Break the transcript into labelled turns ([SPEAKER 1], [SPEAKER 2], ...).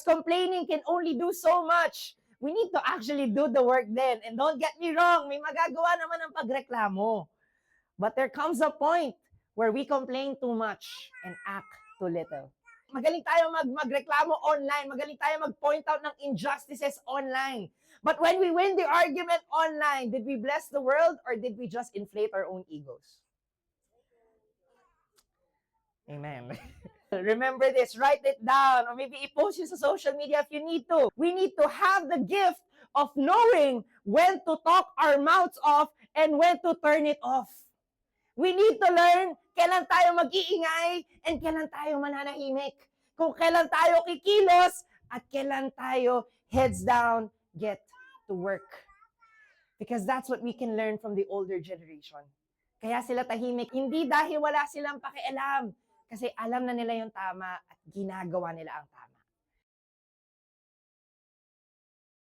[SPEAKER 1] Complaining can only do so much. We need to actually do the work then. And don't get me wrong, may magagawa naman ang pagreklamo. But there comes a point where we complain too much and act too little. Magaling tayo magreklamo online. Magaling tayo mag-point out ng injustices online. But when we win the argument online, did we bless the world or did we just inflate our own egos? Amen. Remember this, write it down, or maybe i-post it sa social media if you need to. We need to have the gift of knowing when to talk our mouths off and when to turn it off. We need to learn kailan tayo mag-iingay and kailan tayo mananahimik. Kung kailan tayo kikilos at kailan tayo heads down, get to work. Because that's what we can learn from the older generation. Kaya sila tahimik, hindi dahil wala silang pakialam. Kasi alam na nila yung tama at ginagawa nila ang tama.